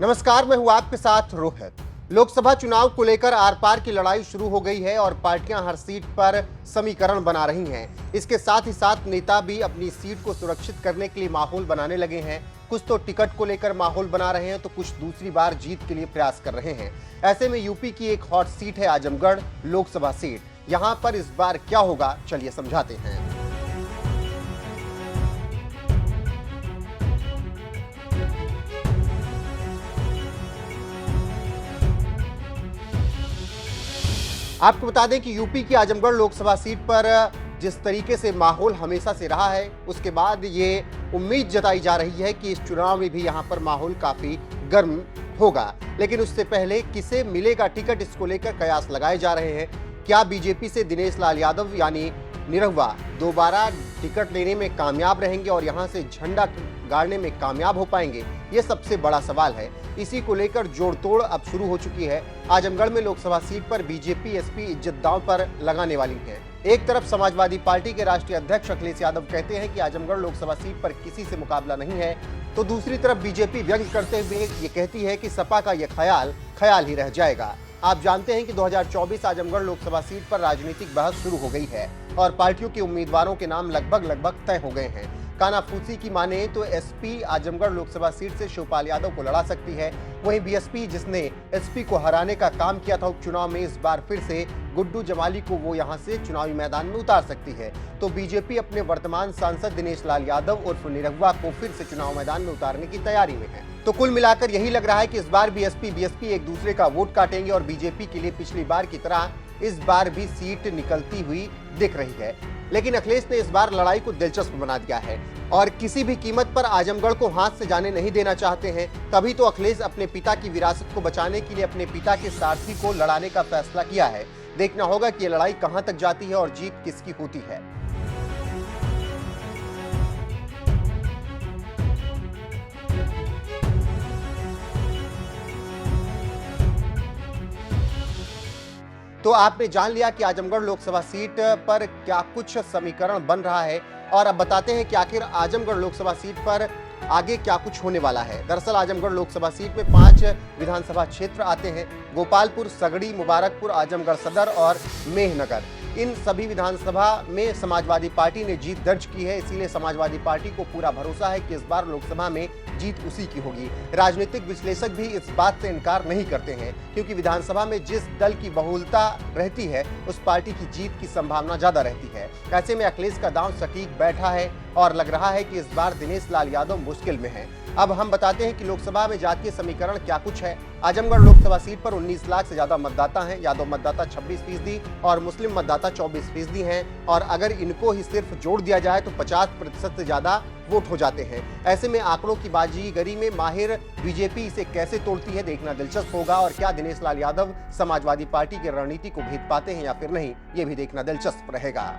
नमस्कार, मैं हूं आपके साथ रोहित। लोकसभा चुनाव को लेकर आर पार की लड़ाई शुरू हो गई है और पार्टियां हर सीट पर समीकरण बना रही हैं। इसके साथ ही साथ नेता भी अपनी सीट को सुरक्षित करने के लिए माहौल बनाने लगे हैं। कुछ तो टिकट को लेकर माहौल बना रहे हैं तो कुछ दूसरी बार जीत के लिए प्रयास कर रहे हैं। ऐसे में यूपी की एक हॉट सीट है आजमगढ़ लोकसभा सीट। यहाँ पर इस बार क्या होगा, चलिए समझाते हैं। आपको बता दें कि यूपी की आजमगढ़ लोकसभा सीट पर जिस तरीके से माहौल हमेशा से रहा है, उसके बाद ये उम्मीद जताई जा रही है कि इस चुनाव में भी यहां पर माहौल काफी गर्म होगा। लेकिन उससे पहले किसे मिलेगा टिकट, इसको लेकर कयास लगाए जा रहे हैं। क्या बीजेपी से दिनेश लाल यादव यानी निरहुआ दोबारा टिकट लेने में कामयाब रहेंगे और यहां से झंडा गाड़ने में कामयाब हो पाएंगे? ये सबसे बड़ा सवाल है। इसी को लेकर जोड़तोड़ अब शुरू हो चुकी है। आजमगढ़ में लोकसभा सीट पर बीजेपी एसपी इज्जत दांव पर लगाने वाली है। एक तरफ समाजवादी पार्टी के राष्ट्रीय अध्यक्ष अखिलेश यादव कहते हैं कि आजमगढ़ लोकसभा सीट पर किसी से मुकाबला नहीं है, तो दूसरी तरफ बीजेपी व्यंग करते हुए ये कहती है कि सपा का यह ख्याल ही रह जाएगा। आप जानते हैं कि 2024 आजमगढ़ लोकसभा सीट पर राजनीतिक बहस शुरू हो गई है और पार्टियों के उम्मीदवारों के नाम लगभग तय हो गए हैं। कानाफूसी की माने तो एसपी आजमगढ़ लोकसभा सीट से शिवपाल यादव को लड़ा सकती है। वहीं बीएसपी, जिसने एसपी को हराने का काम किया था उपचुनाव में, इस बार फिर से गुड्डू जमाली को वो यहां से चुनावी मैदान में उतार सकती है। तो बीजेपी अपने वर्तमान सांसद दिनेश लाल यादव उर्फ निरहुआ को फिर से चुनाव मैदान में उतारने की तैयारी में है। तो कुल मिलाकर यही लग रहा है कि इस बार भी बीएसपी एक दूसरे का वोट काटेंगे और बीजेपी के लिए पिछली बार की तरह इस बार भी सीट निकलती हुई दिख रही है। लेकिन अखिलेश ने इस बार लड़ाई को दिलचस्प बना दिया है और किसी भी कीमत पर आजमगढ़ को हाथ से जाने नहीं देना चाहते हैं। तभी तो अखिलेश अपने पिता की विरासत को बचाने के लिए अपने पिता के सारथी को लड़ाने का फैसला किया है। देखना होगा कि ये लड़ाई कहां तक जाती है और जीत किसकी होती है। तो आपने जान लिया कि आजमगढ़ लोकसभा सीट पर क्या कुछ समीकरण बन रहा है और अब बताते हैं कि आखिर आजमगढ़ लोकसभा सीट पर आगे क्या कुछ होने वाला है। दरअसल आजमगढ़ लोकसभा सीट में 5 विधानसभा क्षेत्र आते हैं। गोपालपुर, सगड़ी, मुबारकपुर, आजमगढ़ सदर और मेहनगर। इन सभी विधानसभा में समाजवादी पार्टी ने जीत दर्ज की है। इसीलिए समाजवादी पार्टी को पूरा भरोसा है कि इस बार लोकसभा में जीत उसी की होगी। राजनीतिक विश्लेषक भी इस बात से इनकार नहीं करते हैं, क्योंकि विधानसभा में जिस दल की बहुलता रहती है उस पार्टी की जीत की संभावना ज्यादा रहती है। ऐसे में अखिलेश का दांव सटीक बैठा है और लग रहा है कि इस बार दिनेश लाल यादव मुश्किल में है। अब हम बताते हैं कि लोकसभा में जातीय समीकरण क्या कुछ है। आजमगढ़ लोकसभा सीट पर 19 लाख से ज्यादा मतदाता हैं। यादव मतदाता 26% और मुस्लिम मतदाता 24% हैं और अगर इनको ही सिर्फ जोड़ दिया जाए तो 50% से ज्यादा वोट हो जाते हैं। ऐसे में आंकड़ों की बाजीगरी में माहिर बीजेपी इसे कैसे तोड़ती है, देखना दिलचस्प होगा। और क्या दिनेश लाल यादव समाजवादी पार्टी की रणनीति को भेद पाते हैं या फिर नहीं, ये भी देखना दिलचस्प रहेगा।